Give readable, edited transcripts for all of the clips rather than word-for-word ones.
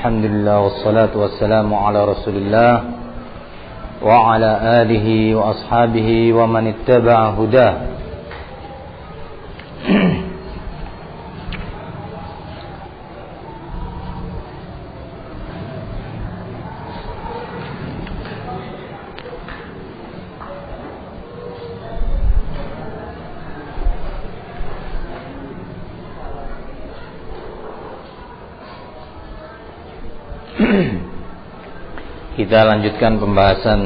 Alhamdulillah wassalatu wassalamu ala Rasulillah wa ala alihi wa ashabihi wa man ittaba'a hudah. Kita lanjutkan pembahasan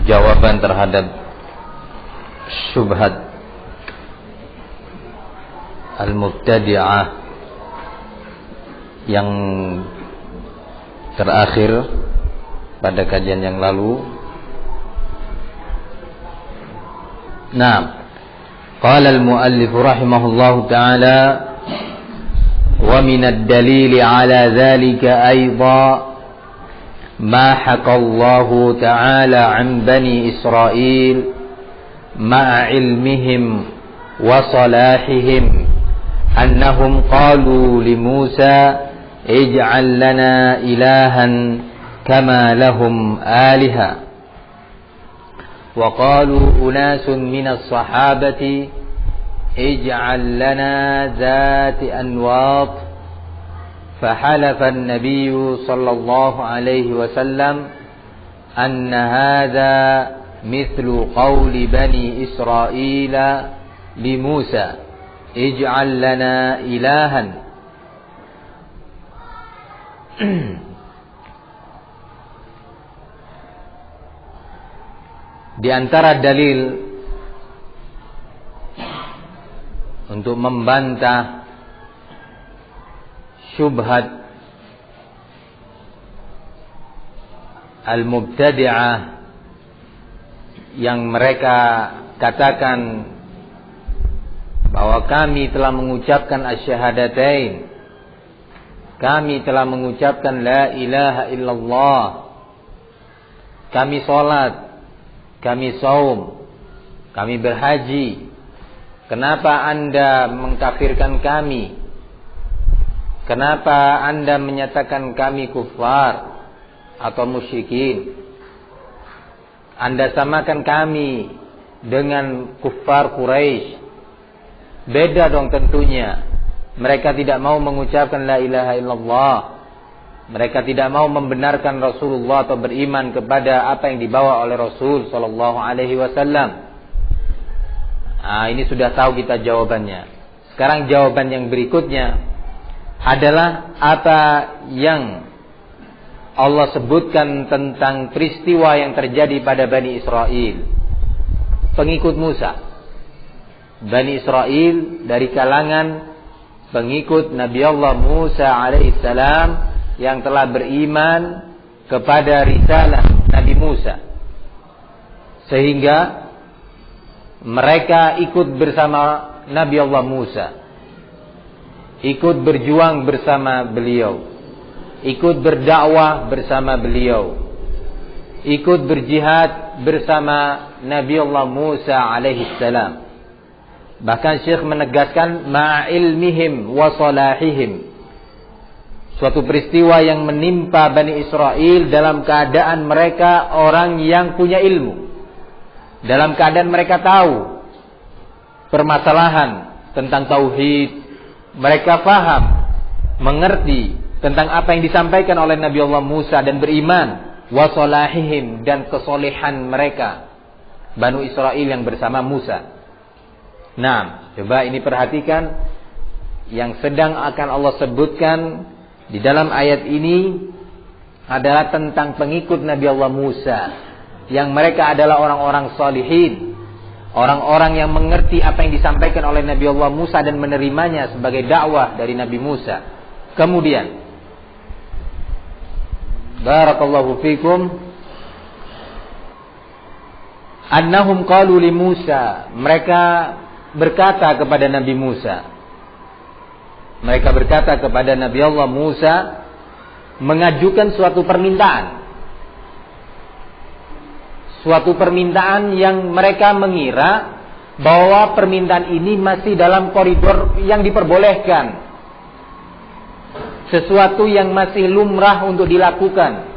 jawaban terhadap syubhat al-mubtadi'ah yang terakhir pada kajian yang lalu. Nah, qala al-muallif rahimahullahu ta'ala wa min ad-dalil 'ala dhalika aidan ما حكى الله تعالى عن بني إسرائيل مع علمهم وصلاحهم أنهم قالوا لموسى اجعل لنا إلها كما لهم آلهة وقالوا أناس من الصحابة اجعل لنا ذات أنواط فحلف النبي صلى الله عليه وسلم أن هذا مثل قول بني إسرائيل لموسى اجعل لنا إلها. Di antara dalil untuk membantah syubhat al-mubtadi'ah yang mereka katakan bahwa kami telah mengucapkan asyhadatain, kami telah mengucapkan la ilaha illallah, kami salat, kami saum, kami berhaji, kenapa Anda mengkafirkan kami? Kenapa Anda menyatakan kami kufar atau musyrikin? Anda samakan kami dengan kufar Quraisy. Beda dong tentunya. Mereka tidak mau mengucapkan la ilaha illallah. Mereka tidak mau membenarkan Rasulullah atau beriman kepada apa yang dibawa oleh Rasul sallallahu alaihi wasallam. Ini sudah tahu kita jawabannya. Sekarang jawaban yang berikutnya adalah apa yang Allah sebutkan tentang peristiwa yang terjadi pada Bani Israel, pengikut Musa. Bani Israel dari kalangan pengikut Nabi Allah Musa alaihissalam yang telah beriman kepada risalah Nabi Musa, sehingga mereka ikut bersama Nabi Allah Musa, ikut berjuang bersama beliau, ikut berdakwah bersama beliau, ikut berjihad bersama Nabi Allah Musa alaihissalam. Bahkan Syekh menegaskan ma'ilmihim wa salahihim, suatu peristiwa yang menimpa Bani Israel dalam keadaan mereka orang yang punya ilmu, dalam keadaan mereka tahu permasalahan tentang tauhid. Mereka faham, mengerti tentang apa yang disampaikan oleh Nabi Allah Musa dan beriman. Wasolahihim, dan kesolehan mereka Banu Israel yang bersama Musa. Nah, coba ini perhatikan yang sedang akan Allah sebutkan di dalam ayat ini adalah tentang pengikut Nabi Allah Musa, yang mereka adalah orang-orang salihin, orang-orang yang mengerti apa yang disampaikan oleh Nabi Allah Musa dan menerimanya sebagai dakwah dari Nabi Musa. Kemudian, barakallahu fikum, annahum qalu li Musa, mereka berkata kepada Nabi Musa, mereka berkata kepada Nabi Allah Musa, mengajukan suatu permintaan. Suatu permintaan yang mereka mengira bahwa permintaan ini masih dalam koridor yang diperbolehkan. sesuatu yang masih lumrah untuk dilakukan.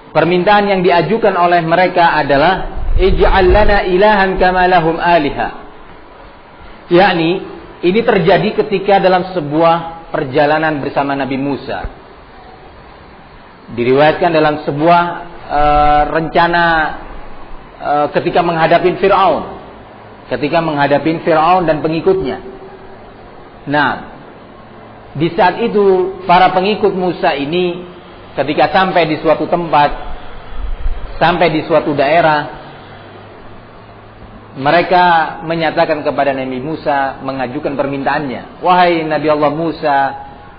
Permintaan yang diajukan oleh mereka adalah ij'al lana ilahan kama lahum aliha. Yakni ini terjadi ketika dalam sebuah perjalanan bersama Nabi Musa. Diriwayatkan dalam sebuah rencana ketika menghadapi Fir'aun. Ketika menghadapi Fir'aun dan pengikutnya. Nah, di saat itu para pengikut Musa ini ketika sampai di suatu tempat, sampai di suatu daerah, mereka menyatakan kepada Nabi Musa, mengajukan permintaannya. Wahai Nabi Allah Musa,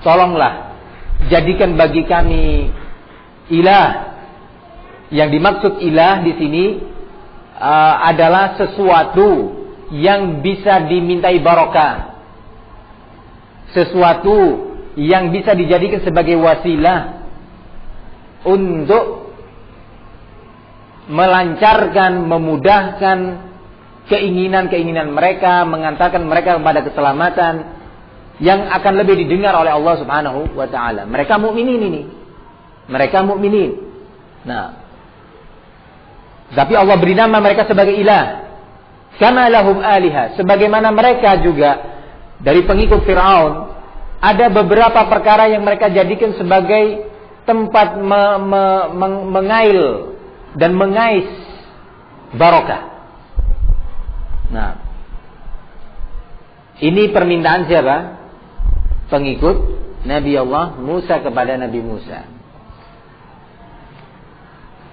tolonglah jadikan bagi kami ilah. Yang dimaksud ilah di sini adalah sesuatu yang bisa dimintai barokah, sesuatu yang bisa dijadikan sebagai wasilah untuk melancarkan, memudahkan keinginan-keinginan mereka, mengantarkan mereka kepada keselamatan yang akan lebih didengar oleh Allah Subhanahu wa taala. Mereka mukminin ini. Mereka mukminin. Nah, tapi Allah beri nama mereka sebagai ilah. Kama lahum aliha, sebagaimana mereka juga dari pengikut Fir'aun ada beberapa perkara yang mereka jadikan sebagai tempat mengail dan mengais barokah. Nah, ini permintaan siapa? Pengikut Nabi Allah Musa kepada Nabi Musa.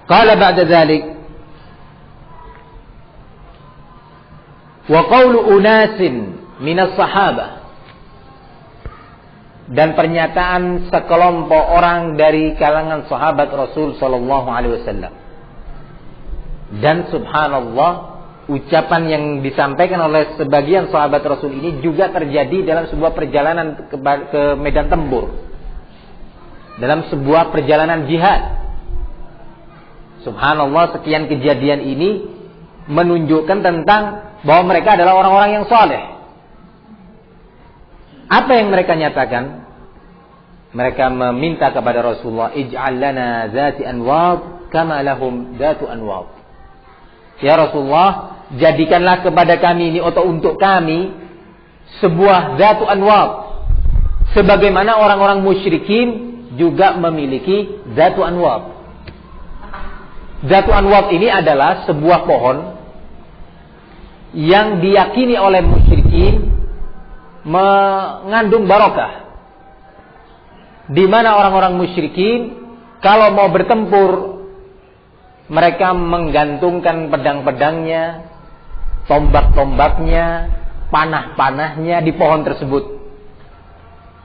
Qala ba'da dzalik wa qawlu unasin minas sahabah, dan pernyataan sekelompok orang dari kalangan sahabat Rasul sallallahu alaihi wasallam. Dan subhanallah, ucapan yang disampaikan oleh sebagian sahabat Rasul ini juga terjadi dalam sebuah perjalanan ke medan tempur, dalam sebuah perjalanan jihad. Subhanallah, sekian kejadian ini menunjukkan tentang bahwa mereka adalah orang-orang yang saleh. Apa yang mereka nyatakan? Mereka meminta kepada Rasulullah, ij'al lana dzati anwad kama lahum dzatu anwad. Ya Rasulullah, jadikanlah kepada kami ini atau untuk kami sebuah dzatu anwad, sebagaimana orang-orang musyrikin juga memiliki dzatu anwad. Dzatu anwad ini adalah sebuah pohon yang diyakini oleh musyrikin mengandung barokah, di mana orang-orang musyrikin kalau mau bertempur mereka menggantungkan pedang-pedangnya, tombak-tombaknya, panah-panahnya di pohon tersebut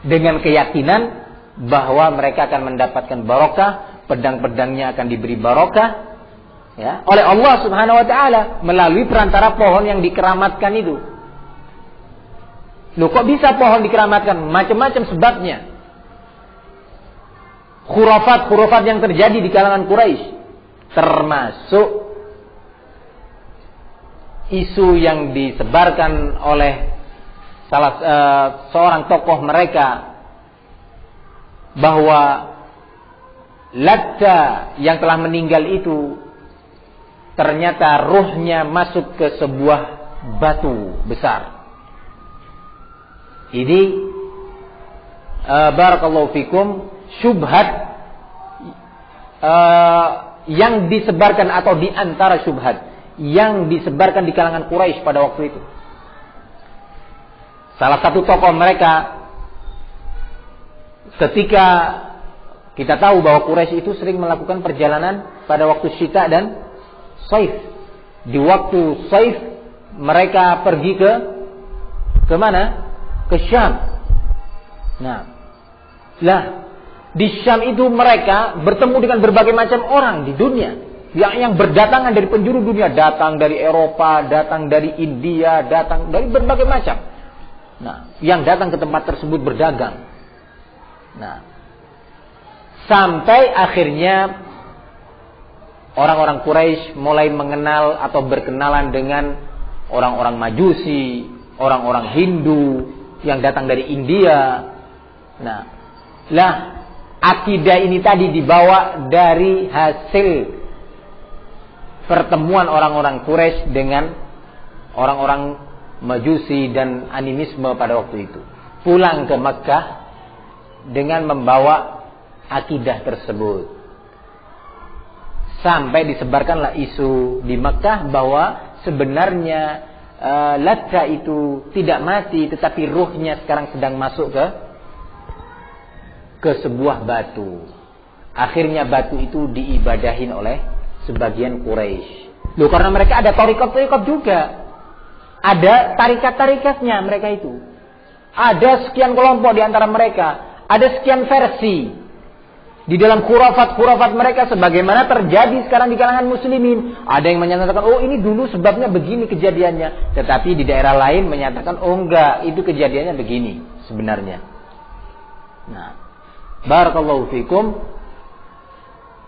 dengan keyakinan bahwa mereka akan mendapatkan barokah, pedang-pedangnya akan diberi barokah ya, oleh Allah Subhanahu wa taala melalui perantara pohon yang dikeramatkan itu. Loh, kok bisa pohon dikeramatkan? Macam-macam sebabnya. Khurafat-khurafat yang terjadi di kalangan Quraisy, termasuk isu yang disebarkan oleh seorang tokoh mereka bahwa Latta yang telah meninggal itu ternyata ruhnya masuk ke sebuah batu besar. Ini barakallahu fikum syubhat yang disebarkan atau di antara syubhat yang disebarkan di kalangan Quraisy pada waktu itu. Salah satu tokoh mereka, ketika kita tahu bahwa Quraisy itu sering melakukan perjalanan pada waktu syita dan saif. Di waktu saif mereka pergi ke mana? Ke Syam. Nah, di Syam itu mereka bertemu dengan berbagai macam orang di dunia yang berdatangan dari penjuru dunia, datang dari Eropa, datang dari India, datang dari berbagai macam. Nah, yang datang ke tempat tersebut berdagang. Nah, sampai akhirnya orang-orang Quraisy mulai mengenal atau berkenalan dengan orang-orang Majusi, orang-orang Hindu yang datang dari India. Nah, lah akidah ini tadi dibawa dari hasil pertemuan orang-orang Quraisy dengan orang-orang Majusi dan animisme pada waktu itu. Pulang ke Makkah dengan membawa akidah tersebut. Sampai disebarkanlah isu di Makkah bahwa sebenarnya Latta itu tidak mati, tetapi ruhnya sekarang sedang masuk ke sebuah batu. Akhirnya batu itu diibadahin oleh sebagian Quraisy. Loh, karena mereka ada tarikat-tarikat juga. Ada tarikat-tarikatnya mereka itu. Ada sekian kelompok di antara mereka. Ada sekian versi. Di dalam khurafat-khurafat mereka sebagaimana terjadi sekarang di kalangan muslimin. Ada yang menyatakan, oh ini dulu sebabnya begini kejadiannya. Tetapi di daerah lain menyatakan, oh enggak, itu kejadiannya begini sebenarnya. Nah, barakallahu fikum.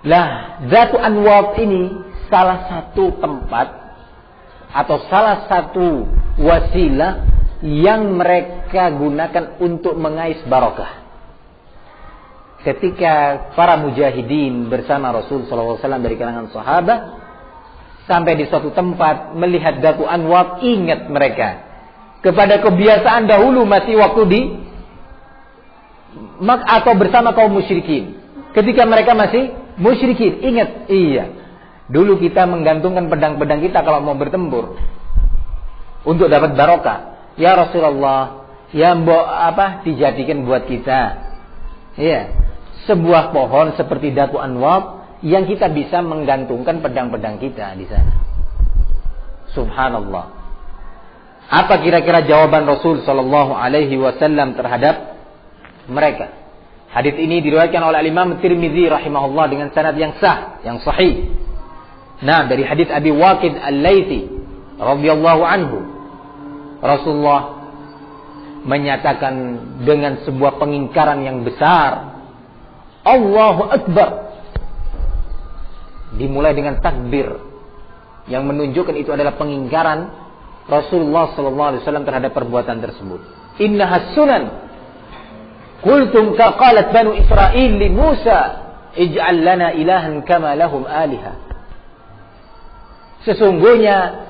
Lah, Zatu Anwat ini salah satu tempat atau salah satu wasilah yang mereka gunakan untuk mengais barokah. Ketika para mujahidin bersama Rasul SAW dari kalangan sahabat sampai di suatu tempat melihat Zatu Anwat, ingat mereka kepada kebiasaan dahulu masih waktu di atau bersama kaum musyrikin. Ketika mereka masih musyrikin, ingat, iya, dulu kita menggantungkan pedang-pedang kita kalau mau bertempur untuk dapat barokah. Ya Rasulullah, ya dijadikan buat kita. Iya. Sebuah pohon seperti Zatu Anwat yang kita bisa menggantungkan pedang-pedang kita di sana. Subhanallah. Apa kira-kira jawaban Rasul sallallahu alaihi wasallam terhadap mereka? Hadits ini diriwayatkan oleh Imam Tirmizi rahimahullah dengan sanad yang sah, yang sahih. Nah, dari hadits Abi Waqid Al-Laitsi radhiyallahu anhu, Rasulullah menyatakan dengan sebuah pengingkaran yang besar, Allahu Akbar. Dimulai dengan takbir yang menunjukkan itu adalah pengingkaran Rasulullah SAW terhadap perbuatan tersebut. Innaha sunan qultum ka qalat banu Israil li Musa ij'al lana ilahan kama lahum aliha. Sesungguhnya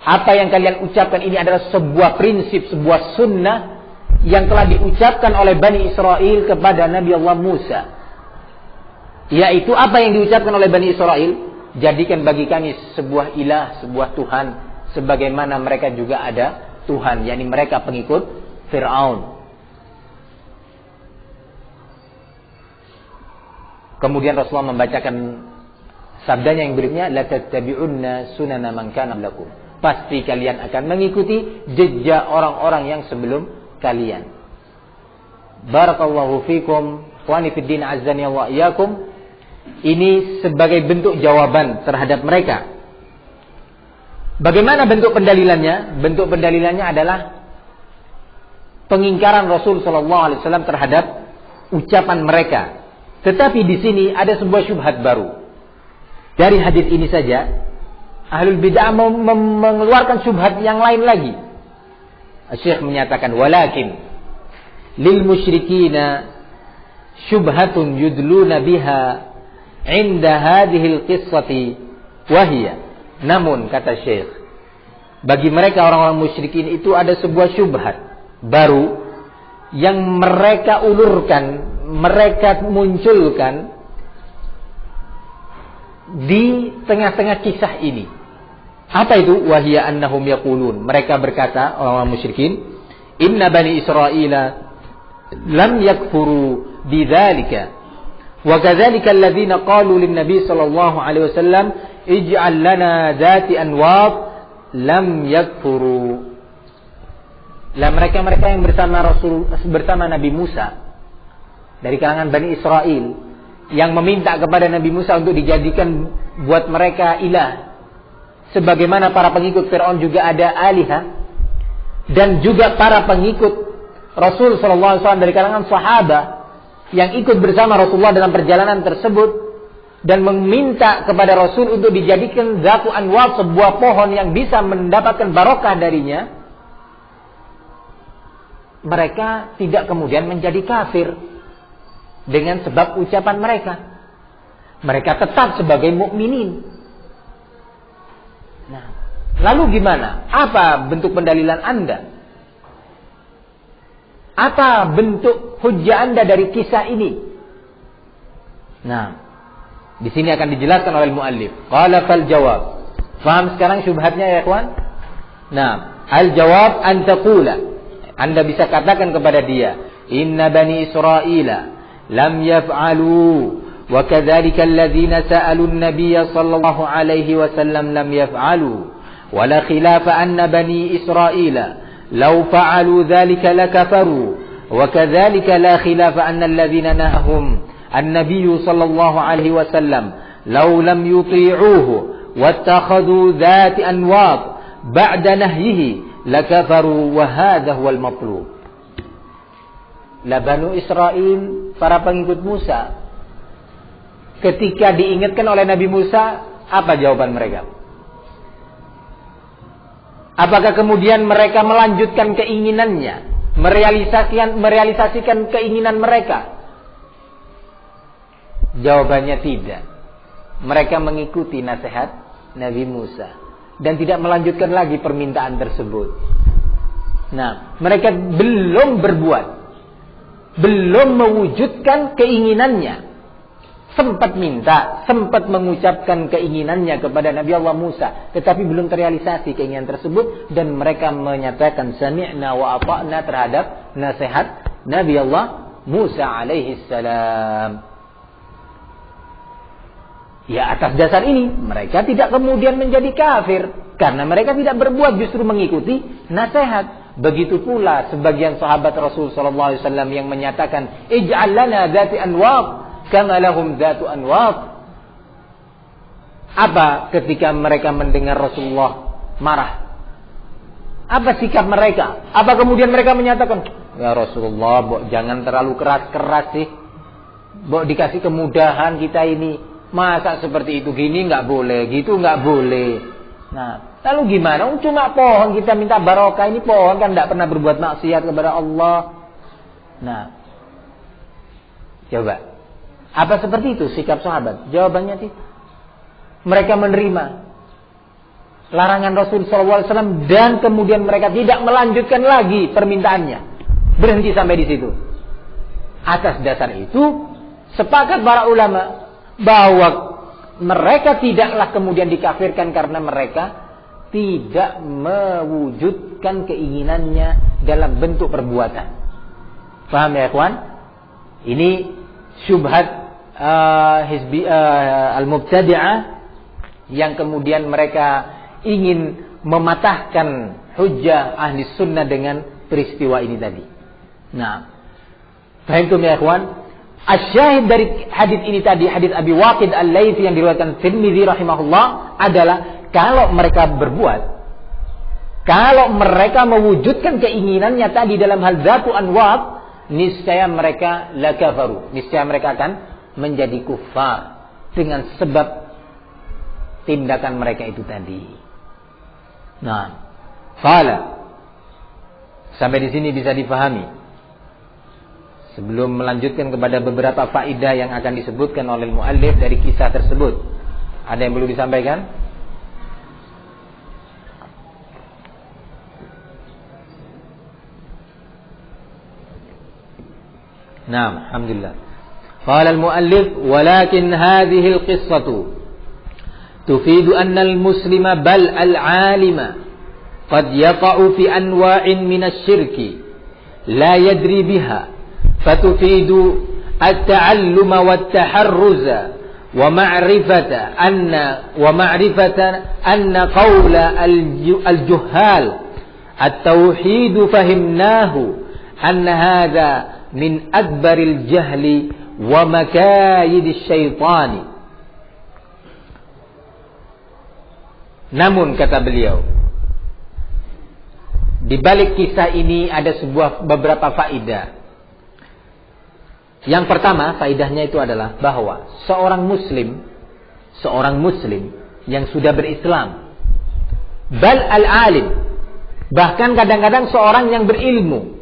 apa yang kalian ucapkan ini adalah sebuah prinsip, sebuah sunnah yang telah diucapkan oleh Bani Israel kepada Nabi Allah Musa. Yaitu apa yang diucapkan oleh Bani Israel? Jadikan bagi kami sebuah ilah, sebuah Tuhan, sebagaimana mereka juga ada Tuhan, yakni mereka pengikut Fir'aun. Kemudian Rasulullah membacakan sabdanya yang berikutnya, la tattabi'unna sunana man kana qablakum. Pasti kalian akan mengikuti jejak orang-orang yang sebelum kalian. Barakallahu fikum wa ni fid din azzani wa iyyakum. Ini sebagai bentuk jawaban terhadap mereka. Bagaimana bentuk pendalilannya? Bentuk pendalilannya adalah pengingkaran Rasul sallallahu alaihi wasallam terhadap ucapan mereka. Tetapi di sini ada sebuah syubhat baru. Dari hadis ini saja Ahlul Bid'ah mengeluarkan syubhat yang lain lagi. Syekh menyatakan walakin lil musyrikina syubhatun yudluna biha inda hadhihi al-qissati wa hiya. Namun kata Syekh, bagi mereka orang-orang musyrikin itu ada sebuah syubhat baru yang mereka ulurkan, mereka munculkan di tengah-tengah kisah ini. Apa itu? Wahia annahum yaqulun. Mereka berkata, orang-orang musyrikin, inna bani Israila lam yakfuru bidzalika. Wa kadzalika alladziina qalu lin-nabi sallallahu alaihi wasallam ij'al lana dzati anwat lam yakfuru. Lah mereka-mereka yang bersama Nabi Musa dari kalangan Bani Israel yang meminta kepada Nabi Musa untuk dijadikan buat mereka ilah, sebagaimana para pengikut Fir'aun juga ada alihah, dan juga para pengikut Rasul SAW dari kalangan sahabat yang ikut bersama Rasulullah dalam perjalanan tersebut dan meminta kepada Rasul untuk dijadikan Zatu Anwat, sebuah pohon yang bisa mendapatkan barokah darinya. mereka tidak kemudian menjadi kafir dengan sebab ucapan mereka. Mereka tetap sebagai mukminin. Nah, lalu gimana? Apa bentuk pendalilan Anda? Apa bentuk hujjah Anda dari kisah ini? Nah, di sini akan dijelaskan oleh muallif. Qala fal jawab. Faham sekarang syubhatnya ya ikhwan? Nah, al jawab an taqula. Anda bisa katakan kepada dia, inna bani Israila lam yaf'alu wa kadzalika alladhina sa'alu an-nabiyya sallallahu alaihi wasallam lam yaf'alu wa la khilafa anna bani Israila law fa'alu dhalika lakafaru wa kadzalika la khilafa anna alladhina nahum an-nabiyyu sallallahu alaihi wasallam law lam yuti'uhu wattakhadhu dhati anwat ba'da nahyihi lakafaru wa hadha huwal matlub. La Banu Israil, para pengikut Musa, ketika diingatkan oleh Nabi Musa, apa jawaban mereka? Apakah kemudian mereka melanjutkan keinginannya, merealisasikan keinginan mereka? Jawabannya tidak. Mereka mengikuti nasihat Nabi Musa dan tidak melanjutkan lagi permintaan tersebut. Nah, mereka belum berbuat, belum mewujudkan keinginannya. Sempat minta, sempat mengucapkan keinginannya kepada Nabi Allah Musa, tetapi belum terrealisasi keinginan tersebut, dan mereka menyatakan sami'na wa ata'na terhadap nasihat Nabi Allah Musa alaihi salam. Ya, atas dasar ini mereka tidak kemudian menjadi kafir karena mereka tidak berbuat, justru mengikuti nasihat. Begitu pula sebagian sahabat Rasul sallallahu alaihi wasallam yang menyatakan ij'al lana dzati anwaq kama lahum dzatu anwaq. Apa ketika mereka mendengar Rasulullah marah? Apa sikap mereka? Apa kemudian mereka menyatakan, ya Rasulullah, jangan terlalu keras-keras sih. Dikasih kemudahan kita ini. Masa seperti itu, gini nggak boleh, gitu nggak boleh. Nah, lalu gimana? Cuma pohon kita minta barokah, ini pohon kan nggak pernah berbuat maksiat kepada Allah. Nah, coba, apa seperti itu sikap sahabat? Jawabannya tidak. Mereka menerima larangan Rasul SAW dan kemudian mereka tidak melanjutkan lagi permintaannya. Berhenti sampai di situ. Atas dasar itu, sepakat para ulama bahwa mereka tidaklah kemudian dikafirkan karena mereka tidak mewujudkan keinginannya dalam bentuk perbuatan. Paham ya ikhwan? Ini syubhat al-mubtadi'ah yang kemudian mereka ingin mematahkan hujjah ahli sunnah dengan peristiwa ini tadi. Nah, paham ya ikhwan? Asyahid dari hadis ini tadi, hadis Abi Waqid Al-Laythi yang diriwayatkan Tirmidzi rahimahullah adalah kalau mereka berbuat, kalau mereka mewujudkan keinginannya tadi dalam hal dzatu anwat, niscaya mereka la kafaru, niscaya mereka akan menjadi kufar dengan sebab tindakan mereka itu tadi. Nah, fala sampai di sini bisa difahami. Sebelum melanjutkan kepada beberapa faedah yang akan disebutkan oleh muallif dari kisah tersebut, ada yang perlu disampaikan? Naam, alhamdulillah. Qala al-muallif, walakin hadhihi al-qissatu tufidu anna al-muslima bal al-alima qad yaqa'u fi anwa'in min asy-syirki la yadri biha فتفيد التعلم والتحرز ومعرفة أن قول الجهال التوحيد فهمناه أن هذا من أكبر الجهل ومكايد الشيطان. Namun kata beliau, di balik kisah ini ada beberapa faedah. Yang pertama, faedahnya itu adalah bahwa seorang muslim yang sudah berislam, bal al-alim, bahkan kadang-kadang seorang yang berilmu,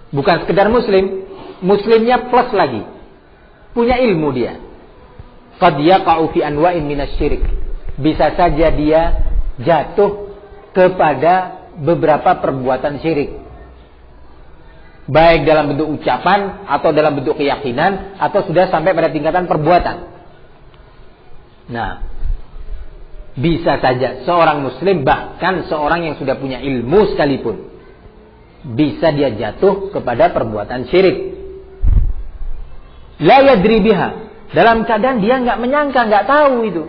Bukan sekedar muslim, muslimnya plus lagi. Punya ilmu dia. Qad yaqa'u fi anwa'in minasyirik. Bisa saja dia jatuh kepada beberapa perbuatan syirik. Baik dalam bentuk ucapan atau dalam bentuk keyakinan atau sudah sampai pada tingkatan perbuatan. Nah, bisa saja seorang muslim, bahkan seorang yang sudah punya ilmu sekalipun, bisa dia jatuh kepada perbuatan syirik. La yadri biha, dalam keadaan dia nggak menyangka, nggak tahu itu,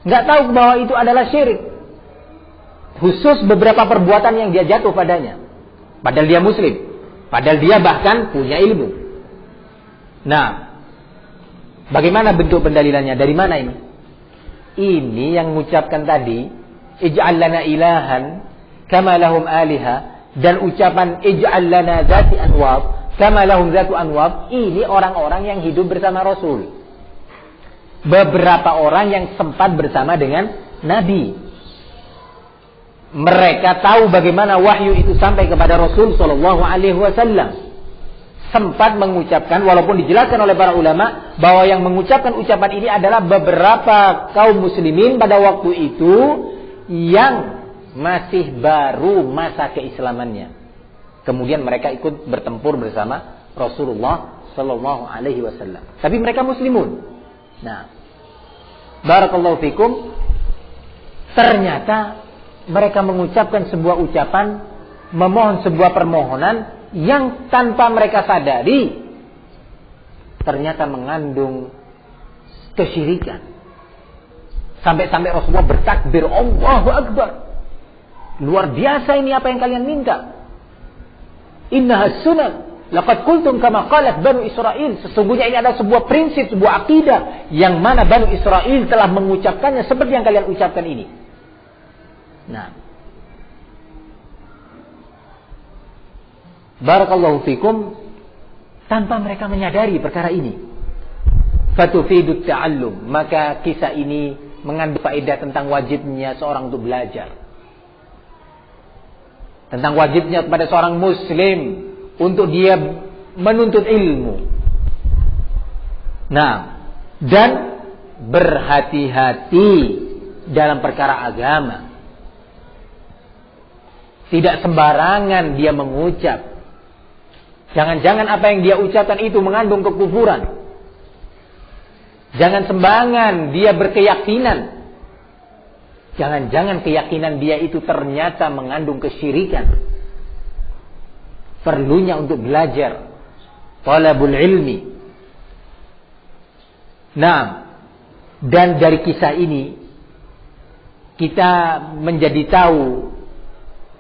nggak tahu bahwa itu adalah syirik. Khusus beberapa perbuatan yang dia jatuh padanya, padahal dia muslim, padahal dia bahkan punya ilmu. Nah, bagaimana bentuk pendalilannya? Dari mana ini? Ini yang mengucapkan tadi, ij'al lana ilahan kama lahum aliha, dan ucapan ij'al lana zati anwab kama lahum zatu anwab, ini orang-orang yang hidup bersama Rasul. Beberapa orang yang sempat bersama dengan Nabi. Mereka tahu bagaimana wahyu itu sampai kepada Rasul sallallahu alaihi wasallam. Sempat mengucapkan, walaupun dijelaskan oleh para ulama bahwa yang mengucapkan ucapan ini adalah beberapa kaum muslimin pada waktu itu yang masih baru masa keislamannya. Kemudian mereka ikut bertempur bersama Rasulullah sallallahu alaihi wasallam. Tapi mereka muslimun. Nah, barakallahu fikum, ternyata mereka mengucapkan sebuah ucapan, memohon sebuah permohonan yang tanpa mereka sadari ternyata mengandung kesyirikan. Sampai-sampai Rasulullah bertakbir, Allahu Akbar. Luar biasa ini apa yang kalian minta. Innaha sunnah, laqad qultum kama qalat Banu Israil. Sesungguhnya ini adalah sebuah prinsip, sebuah akidah yang mana Banu Israil telah mengucapkannya seperti yang kalian ucapkan ini. Nah, barakallahu fikum, tanpa mereka menyadari perkara ini. Fatufidut ta'allum, maka kisah ini mengandung faedah tentang wajibnya seorang untuk belajar. Tentang wajibnya kepada seorang muslim untuk dia menuntut ilmu. Nah, dan berhati-hati dalam perkara agama. Tidak sembarangan dia mengucap. Jangan-jangan apa yang dia ucapkan itu mengandung kekufuran. Jangan sembarangan dia berkeyakinan. Jangan-jangan keyakinan dia itu ternyata mengandung kesyirikan. Perlunya untuk belajar. Talabul ilmi. Nah, dan dari kisah ini kita menjadi tahu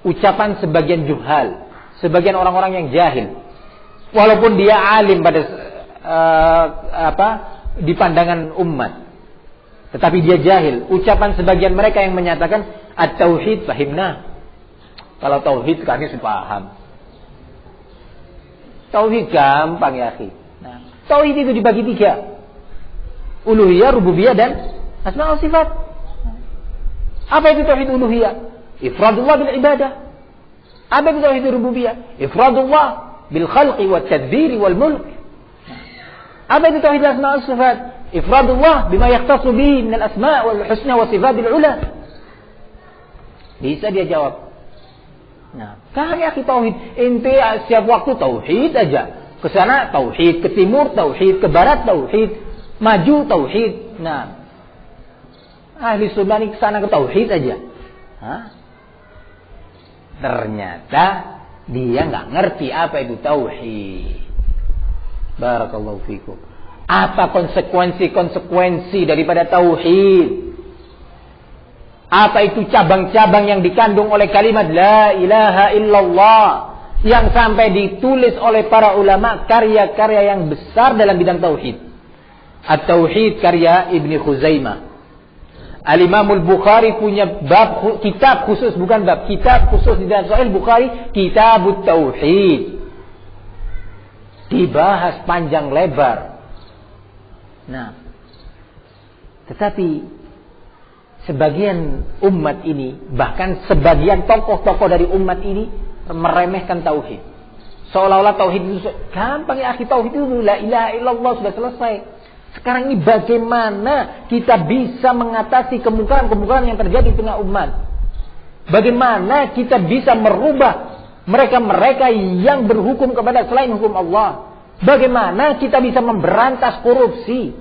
ucapan sebagian juhal, sebagian orang-orang yang jahil, walaupun dia alim pada di pandangan umat, tetapi dia jahil. Ucapan sebagian mereka yang menyatakan at-tauhid fahimna. Kalau tauhid kami sudah paham. Tauhid gampang ya akhi. Nah, tauhid itu dibagi 3. Uluhiyah, rububiyah, dan asma wa sifat. Apa itu tauhid uluhiyah? Ifradullah bil ibadah. Apa itu tauhid rububiyah? Ifradullah bil khalqi wat tadbiri wal mulk. Apa itu tauhid asma wa sifat? Ifradullah bima yakhtassu bihi min al asma wal husna wa sifatil ula. Bisa dia jawab. Nah, kan ya tauhid, ente setiap waktu tauhid aja. Ke sana tauhid, ke timur tauhid, ke barat tauhid, maju tauhid. Nah, ahli sunnah ini ke sana ke tauhid aja. Hah? Ternyata dia nggak ngerti apa itu tauhid. Barakallahu fikum. Apa konsekuensi daripada tauhid? Apa itu cabang-cabang yang dikandung oleh kalimat la ilaha illallah yang sampai ditulis oleh para ulama karya-karya yang besar dalam bidang tauhid. At-Tauhid karya Ibnu Khuzaimah. Al-Imamul Bukhari punya bab, kitab khusus, bukan bab, kitab khusus di dalam Sahih Bukhari, Kitabut Tauhid. Dibahas panjang lebar. Nah, tetapi sebagian umat ini, bahkan sebagian tokoh-tokoh dari umat ini meremehkan tauhid. Seolah-olah tauhid itu gampang ya akhi, tauhid itu la ilaha illallah sudah selesai. Sekarang ini bagaimana kita bisa mengatasi kemungkaran-kemungkaran yang terjadi di tengah umat? Bagaimana kita bisa merubah mereka-mereka yang berhukum kepada selain hukum Allah? Bagaimana kita bisa memberantas korupsi?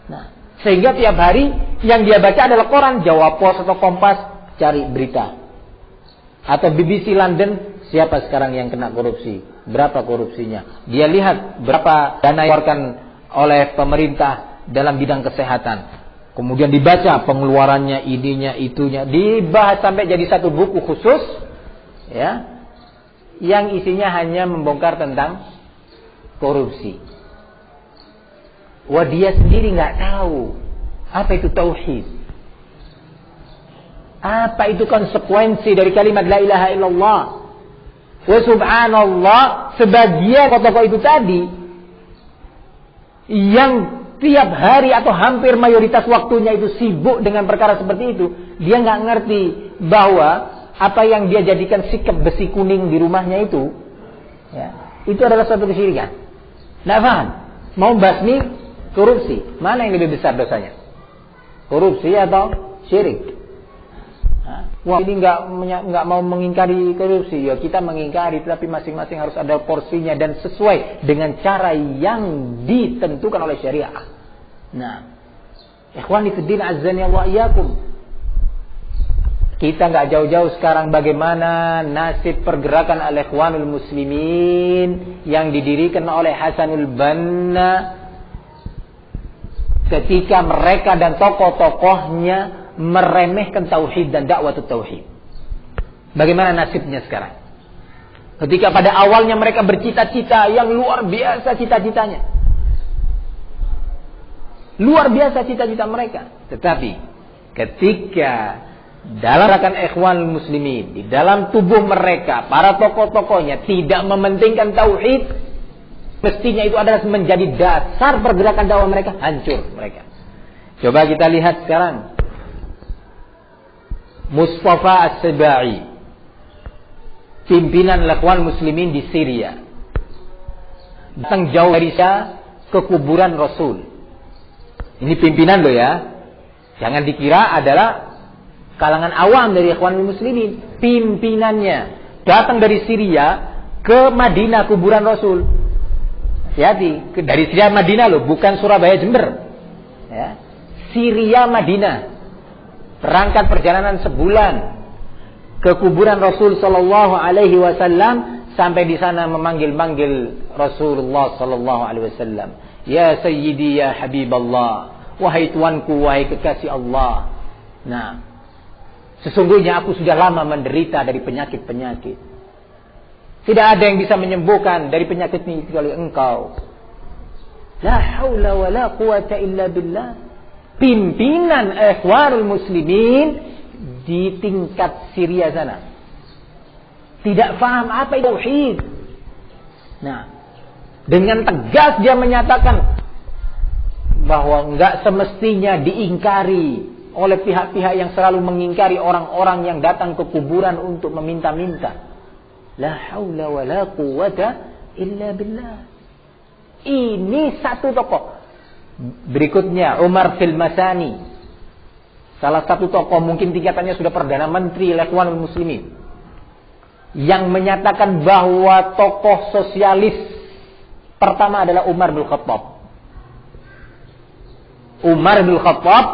Nah, sehingga tiap hari yang dia baca adalah koran, Jawa Pos atau Kompas, cari berita. Atau BBC London, siapa sekarang yang kena korupsi? Berapa korupsinya? Dia lihat berapa dana yang dikeluarkan oleh pemerintah dalam bidang kesehatan. Kemudian dibaca pengeluarannya, ininya, itunya. Dibahas sampai jadi satu buku khusus, ya, yang isinya hanya membongkar tentang korupsi. Wah, dia sendiri nggak tahu apa itu tauhid. Apa itu konsekuensi dari kalimat la ilaha illallah. Wa subhanallah, sebagian tokoh itu tadi yang tiap hari atau hampir mayoritas waktunya itu sibuk dengan perkara seperti itu, dia nggak ngerti bahwa apa yang dia jadikan sikap besi kuning di rumahnya itu, ya, itu adalah suatu kesyirikan. Nggak paham. Mau basmi korupsi, mana yang lebih besar dosanya? Korupsi atau syirik? Wah, ini nggak mau mengingkari korupsi. Ya, kita mengingkari, tapi masing-masing harus ada porsinya dan sesuai dengan cara yang ditentukan oleh syariah. Nah, ikhwani fiddin azzani wa iyyakum. Kita nggak jauh-jauh sekarang bagaimana nasib pergerakan al-Ikhwanul Muslimin yang didirikan oleh Hasanul Banna ketika mereka dan tokoh-tokohnya meremehkan tauhid dan dakwah tauhid. Bagaimana nasibnya sekarang? Ketika pada awalnya mereka bercita-cita yang luar biasa cita-citanya. Luar biasa cita-cita mereka. Tetapi ketika dalam gerakan Ikhwanul Muslimin, di dalam tubuh mereka, para tokoh-tokohnya tidak mementingkan tauhid, mestinya itu adalah menjadi dasar pergerakan dakwah mereka, hancur mereka. Coba kita lihat sekarang Mustafa As-Sibai, pimpinan Ikhwan Muslimin di Syria, datang jauh dari Syria ke kuburan Rasul. Ini pimpinan loh ya, jangan dikira adalah kalangan awam dari Ikhwan Muslimin. Pimpinannya datang dari Syria ke Madinah kuburan Rasul. Hati-hati, dari Syria Madinah loh, bukan Surabaya Jember. Ya. Syria Madinah. Berangkat perjalanan sebulan ke kuburan Rasul sallallahu alaihi wasallam, sampai di sana memanggil-manggil Rasulullah sallallahu alaihi wasallam, "Ya sayyidi ya habiballah, wahai tuanku, wahai kekasih Allah. Nah, sesungguhnya aku sudah lama menderita dari penyakit-penyakit. Tidak ada yang bisa menyembuhkan dari penyakit ini kecuali engkau. La haula wa la quwata illa billah." Pimpinan Ikhwanul Muslimin di tingkat Syria sana tidak paham apa itu tauhid. Nah, dengan tegas dia menyatakan bahwa enggak semestinya diingkari oleh pihak-pihak yang selalu mengingkari orang-orang yang datang ke kuburan untuk meminta-minta. La haula wa la quwata illa billah. Ini satu tokoh. Berikutnya Umar Filmasani, salah satu tokoh, mungkin tingkatannya sudah Perdana Menteri Ikhwanul Muslimin, yang menyatakan bahwa tokoh sosialis pertama adalah Umar bin Khattab. Umar bin Khattab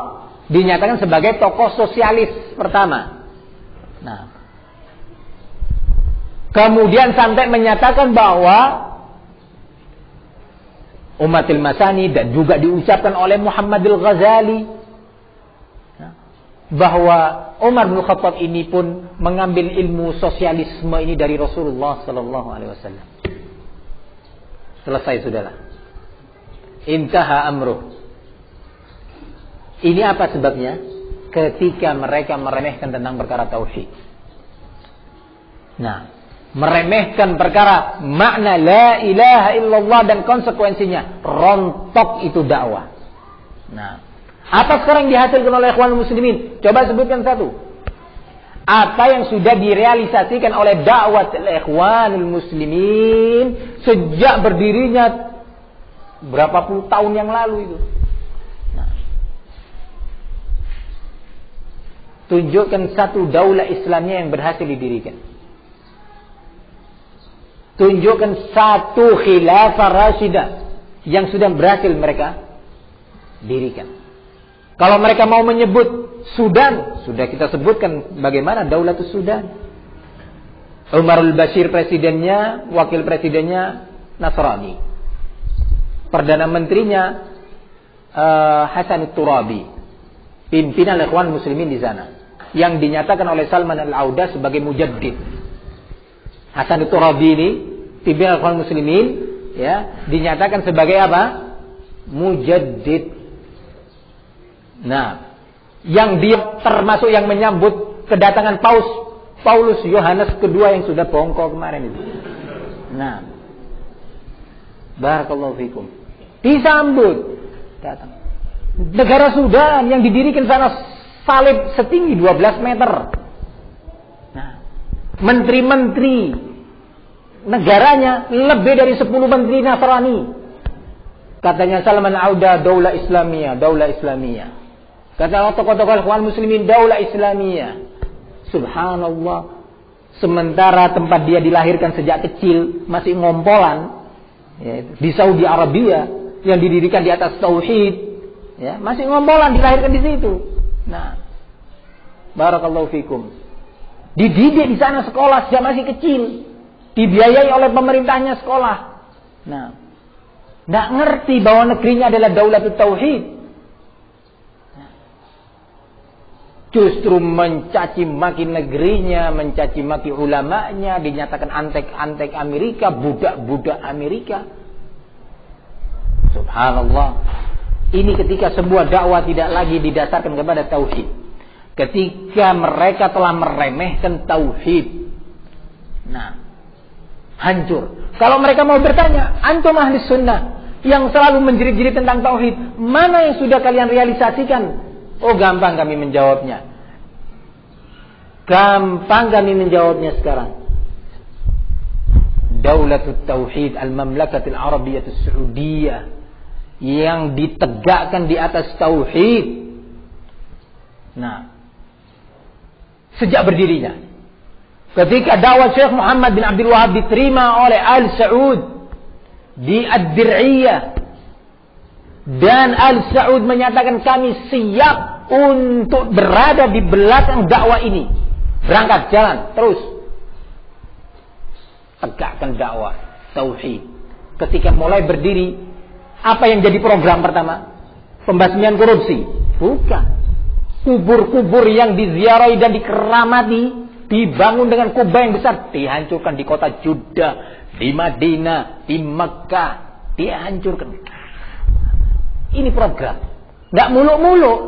dinyatakan sebagai tokoh sosialis pertama. Nah, kemudian sampai menyatakan bahwa Umatil Masani, dan juga diucapkan oleh Muhammadul Ghazali, bahwa Umar bin Khattab ini pun mengambil ilmu sosialisme ini dari Rasulullah sallallahu alaihi wasallam. Selesai sudahlah. Intaha amruh. Ini apa sebabnya? Ketika mereka meremehkan tentang perkara tauhid. Nah, meremehkan perkara makna la ilaha illallah dan konsekuensinya, rontok itu dakwah. Nah, apa sekarang dihasilkan oleh Ikhwanul Muslimin? Coba sebutkan satu. apa yang sudah direalisasikan oleh dakwah Ikhwanul Muslimin sejak berdirinya berapa puluh tahun yang lalu itu. Nah, tunjukkan satu daulah Islamnya yang berhasil didirikan. Tunjukkan satu khilafah rasyidah yang sudah berhasil mereka dirikan. Kalau mereka mau menyebut Sudan, sudah kita sebutkan bagaimana Daulatus Sudan. Umarul Bashir presidennya, wakil presidennya Nasrani. Perdana menterinya Hasan Turabi, pimpinan Ikhwan Muslimin di sana, yang dinyatakan oleh Salman Al-Auda sebagai mujaddid. Hasan Turabi ini pimpinan Ikhwan Muslimin, ya, dinyatakan sebagai apa? Mujaddid. Nah, yang dia termasuk yang menyambut kedatangan Paulus Yohanes kedua yang sudah bongkok kemarin itu. Nah, barakallahu fikum. Disambut, datang. Negara Sudan yang didirikan sana salib setinggi 12 meter. Nah, menteri-menteri negaranya lebih dari 10 menteri Nasrani. Katanya Salman Auda, daulah Islamiyah, daulah Islamiyah. Kata tokoh-tokoh Ikhwan Muslimin, daulah Islamiyah. Subhanallah. Sementara tempat dia dilahirkan sejak kecil masih ngompolan, ya, di Saudi Arabia yang didirikan di atas tauhid, ya, masih ngompolan dilahirkan di situ. Nah, barakallahu fikum. Dididik di sana sekolah sejak masih kecil, dibiayai oleh pemerintahnya sekolah. Nah, nggak ngerti bahwa negerinya adalah Daulatut Tauhid. Justru mencaci maki negerinya, mencaci maki ulamanya, dinyatakan antek-antek Amerika, budak-budak Amerika. Subhanallah. Ini ketika sebuah dakwah tidak lagi didasarkan kepada tauhid. Ketika mereka telah meremehkan tauhid. Nah, hancur. Kalau mereka mau bertanya, antum ahli sunnah yang selalu menjerit-jerit tentang tauhid, mana yang sudah kalian realisasikan? Oh, gampang kami menjawabnya. Gampang kami menjawabnya sekarang. Daulatut Tauhid Al-Mamlakatul Arabiyatus Saudiyah yang ditegakkan di atas tauhid. Nah, sejak berdirinya, ketika dakwah Syekh Muhammad bin Abdul Wahab diterima oleh Al Saud di Ad-Dir'iyah, dan Al Saud menyatakan kami siap untuk berada di belakang dakwah ini. Berangkat jalan terus. Tegakkan dakwah tauhid. Ketika mulai berdiri, apa yang jadi program pertama? Pembasmian korupsi? Bukan. Kubur-kubur yang diziarahi dan dikeramati dibangun dengan kubah yang besar, dihancurkan di kota Jeddah, di Madinah, di Mekah, dihancurkan. Ini program, nggak muluk-muluk,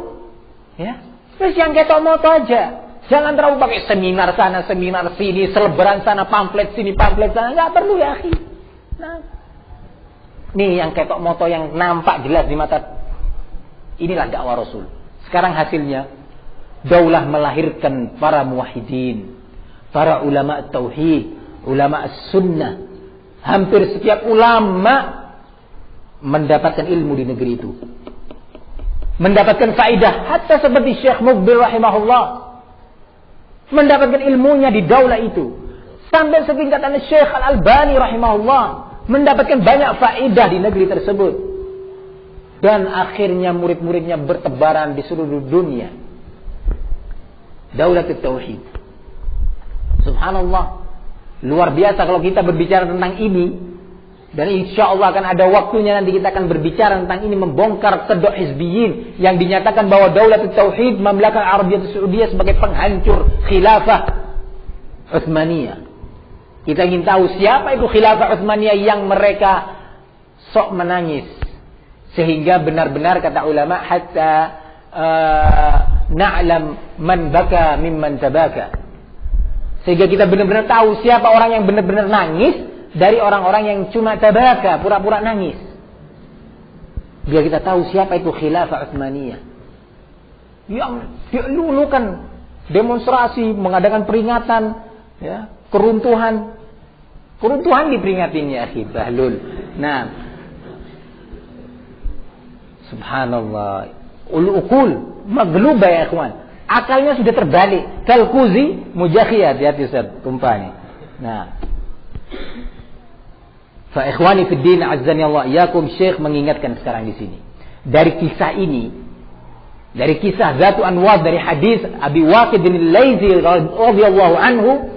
ya. Terus yang ketok moto aja, jangan terlalu pakai seminar sana, seminar sini, selebaran sana, pamflet sini, pamflet sana, nggak perlu ya, akhi. Nah, nih yang ketok moto yang nampak jelas di mata, inilah dakwah Rasul. Sekarang hasilnya, daulah melahirkan para muwahhidin, para ulama tauhid, ulama sunnah. Hampir setiap ulama mendapatkan ilmu di negeri itu, mendapatkan faedah, hatta seperti Syekh Muqbil rahimahullah mendapatkan ilmunya di daulah itu, sampai setingkatan Syekh Al-Albani rahimahullah mendapatkan banyak faedah di negeri tersebut, dan akhirnya murid-muridnya bertebaran di seluruh dunia. Daulatut Tauhid, subhanallah, luar biasa kalau kita berbicara tentang ini. Dan insya Allah akan ada waktunya nanti kita akan berbicara tentang ini, membongkar kedok hizbiyin yang dinyatakan bahwa Daulatut Tauhid Mamlakah Arabiyatus Saudiyah sebagai penghancur khilafah Utsmaniyah. Kita ingin tahu siapa itu khilafah Utsmaniyah yang mereka sok menangis, sehingga benar-benar kata ulama hatta na'lam man baka mimman tabaka, sehingga kita benar-benar tahu siapa orang yang benar-benar nangis dari orang-orang yang cuma tabaka, pura-pura nangis. Biar kita tahu siapa itu khilafah Utsmaniyah yang dilulukan demonstrasi, mengadakan peringatan, ya, keruntuhan diperingatin ya akhi bahlul. Nah, subhanallah, ul-uqul magluba ya ikhwan. Akalnya sudah terbalik. Kalkuzi mujakhiyah, hati-hati Ustaz, tumpahnya. Nah, fa ikhwani fid din azzani Allah iyakum, Syekh mengingatkan sekarang di sini. Dari kisah ini, dari kisah Zatu Anwar, dari hadis Abi Waqid bin Al-Laitsi radhiyallahu anhu,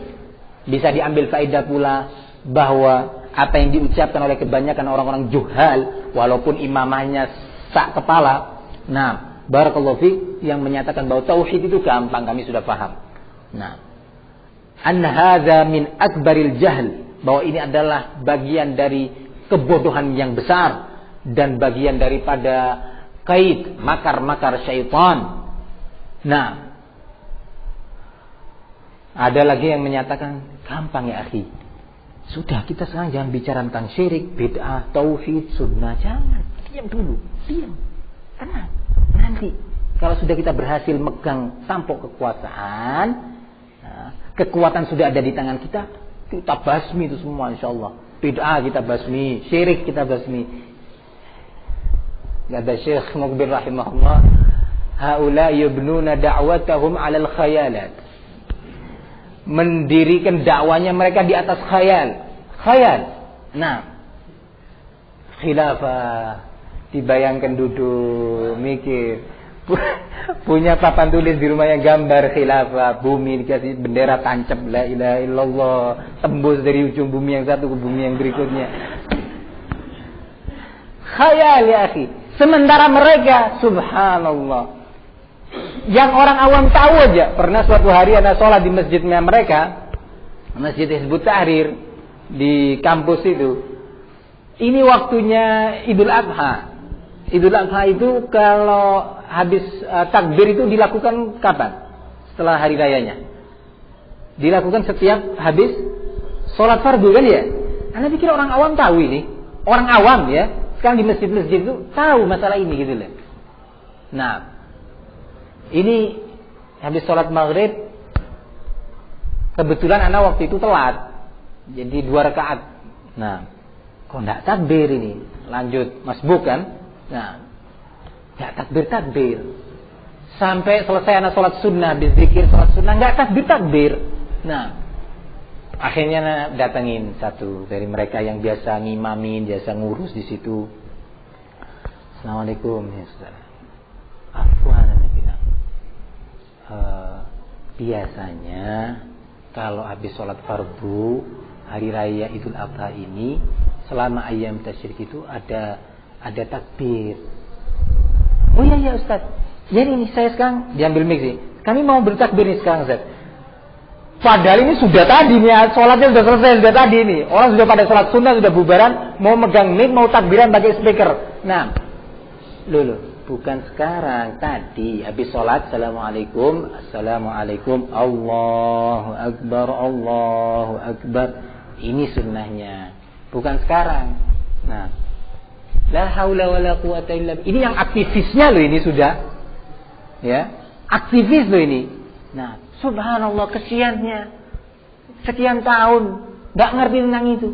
bisa diambil faedah pula bahwa apa yang diucapkan oleh kebanyakan orang-orang juhal, walaupun imamahnya sak kepala, nah, barakallahu fiik, yang menyatakan bahwa tauhid itu gampang, kami sudah paham. Nah, an hadza min akbaril jahl, bahwa ini adalah bagian dari kebodohan yang besar dan bagian daripada kait makar-makar syaitan. Nah, ada lagi yang menyatakan gampang ya akhi. Sudah, kita sekarang jangan bicara tentang syirik, bid'ah, tauhid, sunnah, jangan. Diam dulu, diam. Tenang. Nanti kalau sudah kita berhasil megang tampuk kekuasaan, nah, kekuatan sudah ada di tangan kita, kita basmi itu semua insyaallah. Bid'ah kita basmi, syirik kita basmi. Kata Syekh Muqbil rahimahullah, haula yubnuna da'watahum 'alal khayalat. Mendirikan dakwanya mereka di atas khayal. Nah, khilafah, dibayangkan duduk mikir, punya papan tulis di rumahnya gambar khilafah, bumi dikasih bendera tancap la ilaha illallah, tembus dari ujung bumi yang satu ke bumi yang berikutnya. Khayal ya akhi. Sementara mereka, subhanallah, yang orang awam tahu aja. Pernah suatu hari ada sholat di masjidnya mereka, Masjid Hizbut Tahrir di kampus itu. Ini waktunya Idul Adha. Idul Adha itu kalau habis takbir itu dilakukan kapan? Setelah hari rayanya. Dilakukan setiap habis sholat fardu kan ya? Anda pikir orang awam tahu ini? Orang awam ya, sekarang di masjid-masjid itu tahu masalah ini gitu loh. Nah, ini habis sholat maghrib, kebetulan anak waktu itu telat, jadi 2 rakaat. Nah, kok enggak takbir ini? Lanjut masbuk kan? Nah, enggak takbir. Sampai selesai anak sholat sunnah, habis zikir sholat sunnah, enggak takbir. Nah, akhirnya anak datengin satu dari mereka yang biasa ngimamin, biasa ngurus di situ. Assalamualaikum ya saudara. Afwan anak bilang. Biasanya kalau habis sholat fardu hari raya Idul Adha ini, selama ayam tasyrik itu ada takbir. Oh iya Ustaz. Ya ini saya sekarang diambil mic sih. Kami mau bertakbir nih sekarang Ustaz. Padahal ini sudah tadi nih, sholatnya sudah selesai sudah tadi nih. Orang sudah pada sholat sunnah, sudah bubaran, mau megang mic, mau takbiran pakai speaker. Nah, bukan sekarang, tadi habis sholat, assalamualaikum, Allahu Akbar. Ini sunnahnya, bukan sekarang. Nah, la haula wala quwata illa billah. Ini yang aktivisnya loh ini sudah, ya, aktivis loh ini. Nah, subhanallah, kesiannya sekian tahun nggak ngerti tentang itu.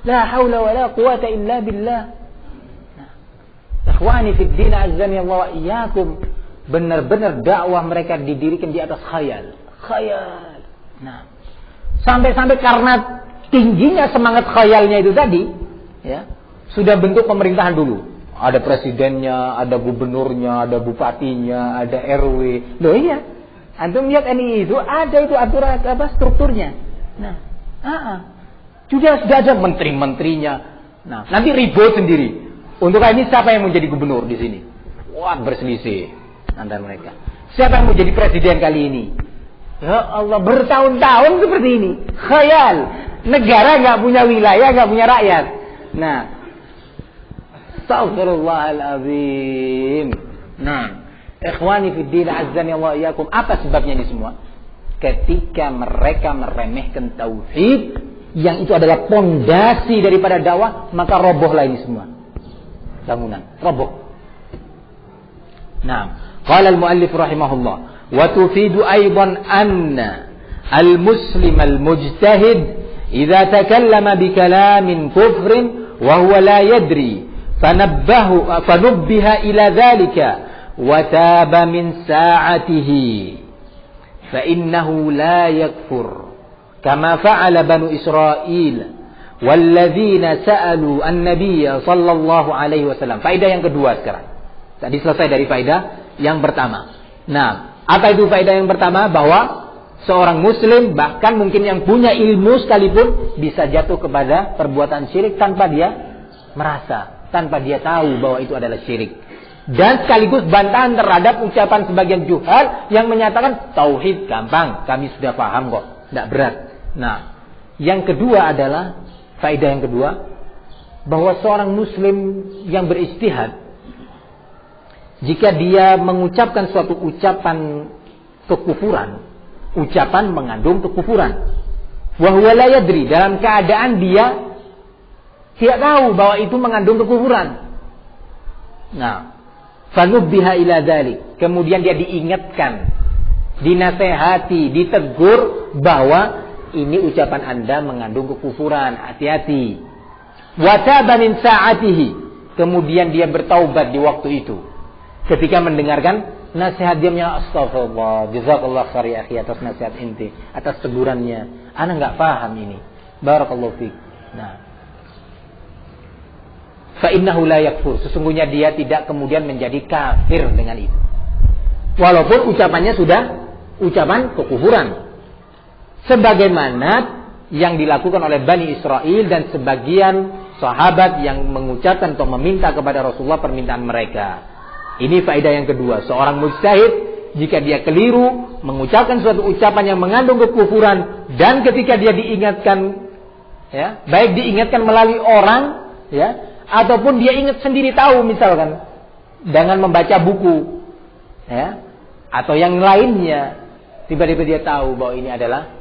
La haula wala quwata illa billah. Nah, ikhwani fid din azzani Allah wa iyyakum, benar-benar dakwah mereka didirikan di atas khayal. Nah, sampai-sampai karena tingginya semangat khayalnya itu tadi, ya, sudah bentuk pemerintahan dulu. Ada presidennya, ada gubernurnya, ada bupatinya, ada RW. Loh iya, antum lihat NI itu ada itu aturan strukturnya. Nah, sudah ada menteri-menterinya. Nah, nanti ribut sendiri. Untuk ini siapa yang mau jadi gubernur di sini? Wah, berselisih antara mereka. Siapa yang mau jadi presiden kali ini? Ya Allah, bertahun-tahun seperti ini. Khayal. Negara nggak punya wilayah, nggak punya rakyat. Nah, Astaghfirullahaladzim. Nah, ikhwani fid din azzani Allah iyyakum, apa sebabnya ini semua? Ketika mereka meremehkan tauhid, yang itu adalah pondasi daripada dakwah, maka robohlah ini semua. Bangunan roboh. Nah, qala al-muallif rahimahullah, Wa tufidu aidan anna al-muslim al-mujtahid idza takallama bi kalamin kufrin wa huwa la yadri fanubbiha ila dhalika wa taba min sa'atihi fa innahu la yakfur kama fa'ala banu Israil walladzina sa'alu an-nabiyya sallallahu alaihi wasallam. Faedah yang kedua sekarang. Tadi selesai dari faedah yang pertama. Nah, apa itu faedah yang pertama? Bahwa seorang muslim, bahkan mungkin yang punya ilmu sekalipun, bisa jatuh kepada perbuatan syirik tanpa dia merasa, tanpa dia tahu bahwa itu adalah syirik. Dan sekaligus bantahan terhadap ucapan sebagian juhal yang menyatakan tauhid gampang, kami sudah paham kok, tidak berat. Nah, yang kedua adalah faedah yang kedua, bahwa seorang muslim yang beristihad, jika dia mengucapkan suatu ucapan kekufuran, ucapan mengandung kekufuran, wa huwa la yadri, dalam keadaan dia tidak tahu bahwa itu mengandung kekufuran. Nah, fanubbiha ila dzalik, kemudian dia diingatkan, dinasehati, ditegur bahwa ini ucapan Anda mengandung kekufuran, hati-hati. Wa taba min sa'atihi, kemudian dia bertaubat di waktu itu. Ketika mendengarkan nasihat, dia menyatakan astagfirullah, jazakallah khair ya akhi atas nasihat inti, atas tegurannya. Ana enggak paham ini. Barakallahu fiik. Nah, fa innahu la yakfur, sesungguhnya dia tidak kemudian menjadi kafir dengan itu. Walaupun ucapannya sudah ucapan kekufuran. Sebagaimana yang dilakukan oleh Bani Israel dan sebagian sahabat yang mengucapkan atau meminta kepada Rasulullah permintaan mereka. Ini faedah yang kedua. Seorang mujtahid, jika dia keliru mengucapkan suatu ucapan yang mengandung kekufuran, dan ketika dia diingatkan, ya, baik diingatkan melalui orang, ya, ataupun dia ingat sendiri tahu, misalkan dengan membaca buku, ya, atau yang lainnya, tiba-tiba dia tahu bahwa ini adalah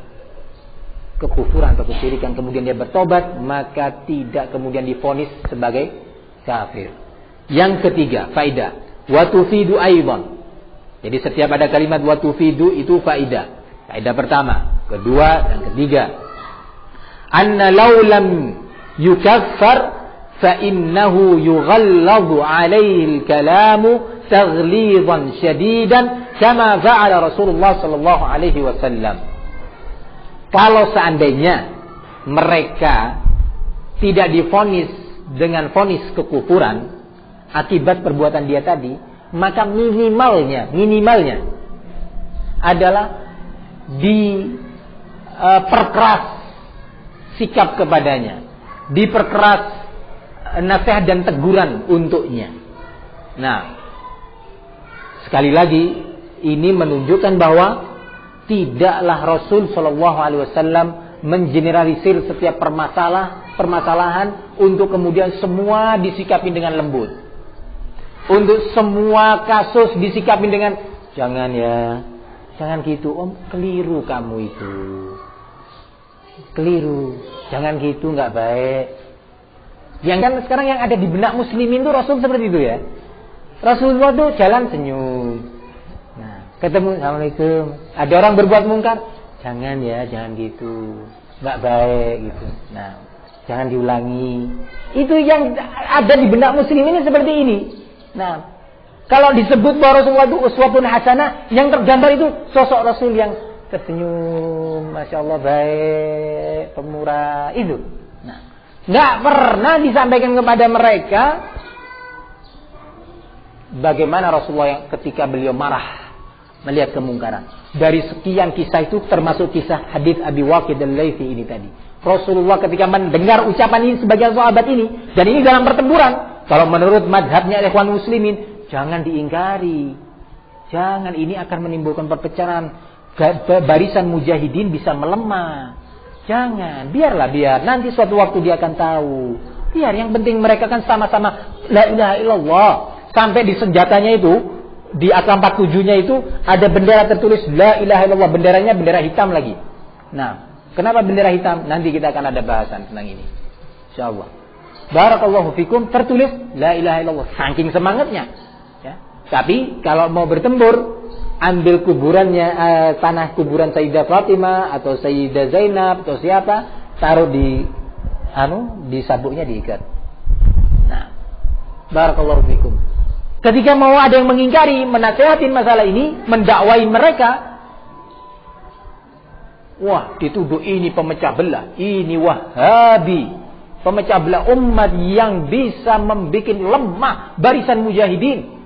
kekufuran atau kesyirikan, kemudian dia bertobat, maka tidak kemudian divonis sebagai kafir. Yang ketiga, faedah wa tufidu aidan. Jadi setiap ada kalimat wa tufidu itu faedah. Faedah pertama, kedua, dan ketiga. Anna law lam yukaffar fa innahu yughalladu alaihi al-kalamu taghlidan syadidan kama fa'ala Rasulullah sallallahu alaihi wasallam. Kalau seandainya mereka tidak divonis dengan vonis kekufuran akibat perbuatan dia tadi, maka minimalnya adalah diperkeras sikap kepadanya, diperkeras nasihat dan teguran untuknya. Nah, sekali lagi ini menunjukkan bahwa tidaklah Rasul Shallallahu Alaihi Wasallam mengeneralisir setiap permasalahan untuk kemudian semua disikapi dengan lembut, untuk semua kasus disikapi dengan jangan ya, jangan gitu om, keliru kamu itu, keliru, jangan gitu, nggak baik. Yang kan sekarang yang ada di benak muslimin itu Rasul seperti itu ya. Rasulullah tuh jalan senyum. Ketemu, assalamualaikum. Ada orang berbuat mungkar, jangan ya, jangan gitu, nggak baik gitu. Nah, jangan diulangi. Itu yang ada di benak muslim ini seperti ini. Nah, kalau disebut bahwa Rasulullah itu uswatun hasanah, yang tergambar itu sosok Rasul yang tersenyum, masya Allah baik, pemurah itu. Nah, nggak pernah disampaikan kepada mereka bagaimana Rasulullah yang ketika beliau marah melihat kemungkaran. Dari sekian kisah itu termasuk kisah hadis Abi Waqid al-Laythi ini tadi. Rasulullah ketika mendengar ucapan ini sebagian sahabat ini, dan ini dalam pertempuran, kalau menurut madhabnya ikhwan muslimin, jangan diingkari. Jangan, ini akan menimbulkan perpecahan. Barisan mujahidin bisa melemah. Jangan, biar nanti suatu waktu dia akan tahu. Biar, yang penting mereka kan sama-sama la ilaha illallah. Sampai di senjatanya itu, di AK-47-nya itu ada bendera tertulis la ilaha illallah, benderanya bendera hitam lagi. Nah, kenapa bendera hitam? Nanti kita akan ada bahasan tentang ini, insyaallah. Barakallahu fikum, tertulis la ilaha illallah, saking semangatnya ya. Tapi kalau mau bertempur, ambil kuburannya, tanah kuburan Sayyidah Fatimah atau Sayyidah Zainab atau siapa, taruh di sabuknya diikat. Nah, barakallahu fikum. Ketika mau ada yang mengingkari, menasihatin masalah ini, mendakwai mereka, wah, dituduh ini pemecah belah, ini Wahabi, pemecah belah umat yang bisa membuat lemah barisan mujahidin.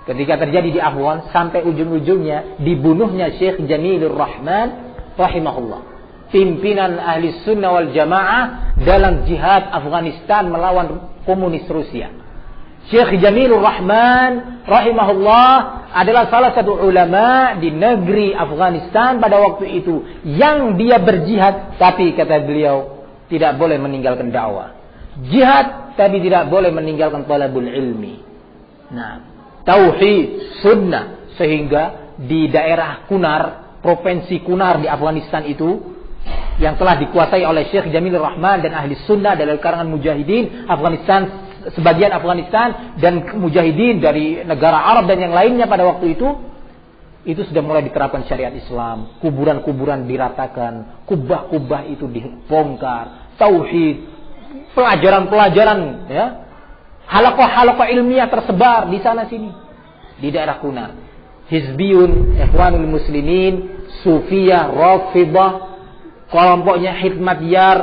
Ketika terjadi di Afghan, sampai ujung-ujungnya dibunuhnya Syekh Jamilur Rahman rahimahullah, pimpinan ahli sunnah wal jamaah dalam jihad Afghanistan melawan komunis Rusia. Syekh Jamilur Rahman rahimahullah adalah salah satu ulama di negeri Afghanistan pada waktu itu yang dia berjihad, tapi kata beliau tidak boleh meninggalkan dakwah. Jihad tapi tidak boleh meninggalkan talabul ilmi. Nah, tauhid, sunnah, sehingga di daerah Kunar, provinsi Kunar di Afghanistan itu yang telah dikuasai oleh Syekh Jamilur Rahman dan ahli sunnah dari kalangan mujahidin Afghanistan, sebagian Afghanistan dan mujahidin dari negara Arab dan yang lainnya pada waktu itu sudah mulai diterapkan syariat Islam. Kuburan-kuburan diratakan, kubah-kubah itu dibongkar, tauhid, pelajaran-pelajaran, ya, halaqah-halaqah ilmiah tersebar di sana sini di daerah Kunar. Hizbiyun, Ikhwanul Muslimin, Sufiyah, Rafidah, kelompoknya Hikmatyar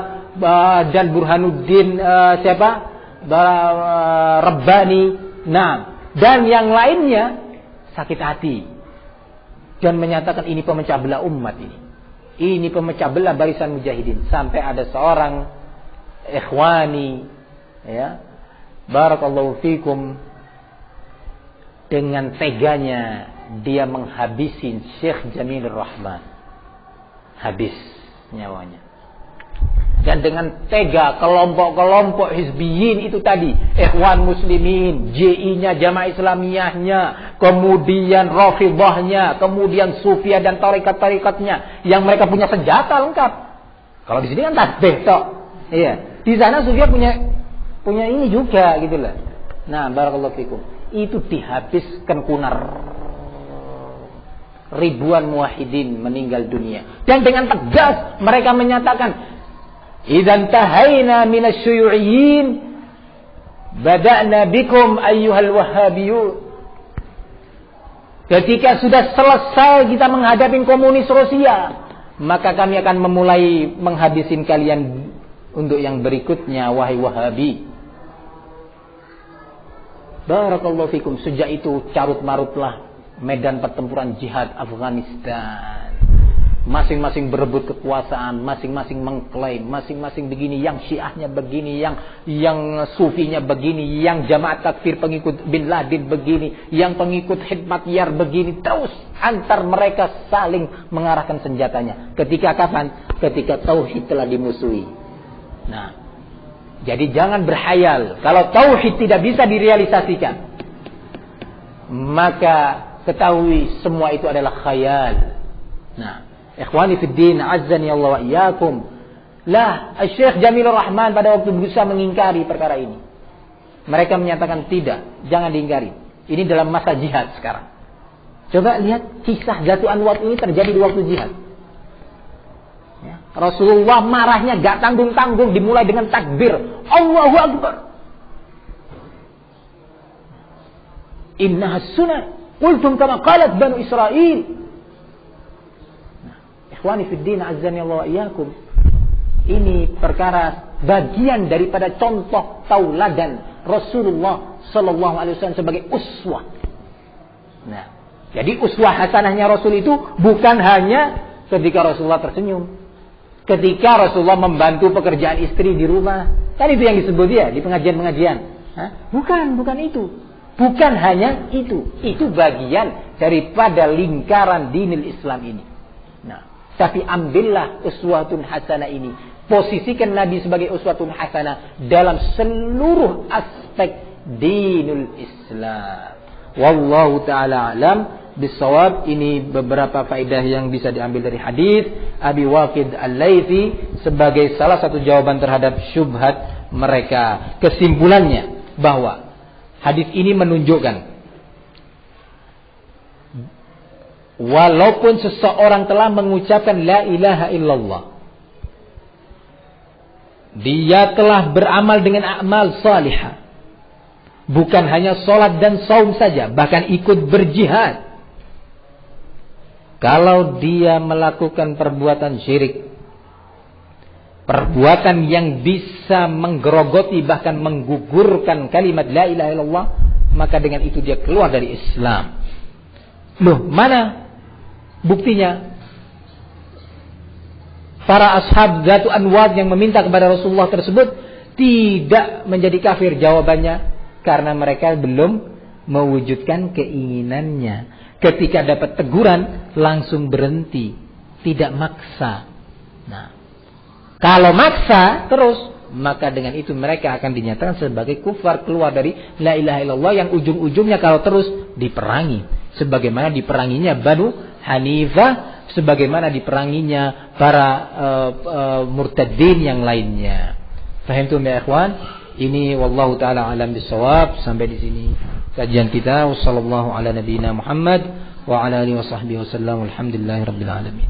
dan Burhanuddin Rabbani, dan yang lainnya sakit hati dan menyatakan ini pemecah belah umat ini pemecah belah barisan mujahidin. Sampai ada seorang ikhwani, ya, barakallahu fikum, dengan teganya dia menghabisi Syekh Jamilur Rahman, habis nyawanya. Dan dengan tega kelompok-kelompok hizbiyin itu tadi, Ikhwan Muslimin, JI-nya, Jamaah Islamiyahnya, kemudian Rafidhahnya, kemudian Sufiyah dan tarekat-tarekatnya, yang mereka punya senjata lengkap. Kalau di sini kan tasbih tok. Iya, di sana Sufiyah punya ini juga gitu lah. Nah, barakallahu fikum. Itu dihabiskan Kunar. Ribuan muwahhidin meninggal dunia. Dan dengan tegas mereka menyatakan, idzan tahaina minasyuyu'iyyin bada'na bikum ayyuhal wahhabiyun. Ketika sudah selesai kita menghadapi komunis Rusia, maka kami akan memulai menghabisin kalian untuk yang berikutnya, wahai Wahabi. Barakallahu fikum. Sejak itu carut-marutlah medan pertempuran jihad Afghanistan. Masing-masing berebut kekuasaan, masing-masing mengklaim, masing-masing begini, yang Syiahnya begini, yang Sufinya begini, yang Jamaat Takfir pengikut Bin Laden begini, yang pengikut Hikmatyar begini, terus antar mereka saling mengarahkan senjatanya. Ketika kapan? Ketika tauhid telah dimusuhi. Nah, jadi jangan berhayal kalau tauhid tidak bisa direalisasikan, maka ketahui semua itu adalah khayal. Nah, ikhwani fid din, azzani Allah wa iyyakum. Lah, Syekh Jamilur Rahman pada waktu berusaha mengingkari perkara ini, mereka menyatakan tidak, jangan diingkari. Ini dalam masa jihad sekarang. Coba lihat kisah Jatu Anwar ini terjadi di waktu jihad. Ya, Rasulullah marahnya gak tanggung-tanggung, dimulai dengan takbir, Allahu Akbar. Innaha sunnah, qultum kama qalat Banu Israil. Ikhwani fid din, azzani Allah wa iyyakum. Ini perkara bagian daripada contoh tauladan Rasulullah sallallahu alaihi wasallam sebagai uswah. Nah, jadi uswah hasanahnya Rasul itu bukan hanya ketika Rasulullah tersenyum, ketika Rasulullah membantu pekerjaan istri di rumah. Kan itu yang disebut ya di pengajian-pengajian. Bukan itu. Bukan hanya itu. Itu bagian daripada lingkaran dinil Islam ini. Tapi ambillah uswatun hasanah ini. Posisikan Nabi sebagai uswatun hasanah dalam seluruh aspek dinul Islam. Wallahu ta'ala alam bisawab. Ini beberapa faedah yang bisa diambil dari hadis Abi Waqid Al-Laythi sebagai salah satu jawaban terhadap syubhat mereka. Kesimpulannya bahwa hadis ini menunjukkan walaupun seseorang telah mengucapkan la ilaha illallah, dia telah beramal dengan amal salihah, bukan hanya sholat dan saum saja, bahkan ikut berjihad. Kalau dia melakukan perbuatan syirik, perbuatan yang bisa menggerogoti bahkan menggugurkan kalimat la ilaha illallah, maka dengan itu dia keluar dari Islam. Loh, mana buktinya? Para ashab Zatu Anwad yang meminta kepada Rasulullah tersebut tidak menjadi kafir. Jawabannya, karena mereka belum mewujudkan keinginannya. Ketika dapat teguran, langsung berhenti. Tidak maksa. Nah, kalau maksa terus, maka dengan itu mereka akan dinyatakan sebagai kufar, keluar dari la ilaha illallah, yang ujung-ujungnya kalau terus diperangi. Sebagaimana diperanginya Banu Hanifah, sebagaimana diperanginya para murtadin yang lainnya. Fahimtum ya ikhwan? Ini wallahu taala alam bisawab. Sampai di sini kajian kita. Wassallallahu ala nabiyyina Muhammad wa ala alihi washabbihi wasallam. Alhamdulillahirabbil alamin.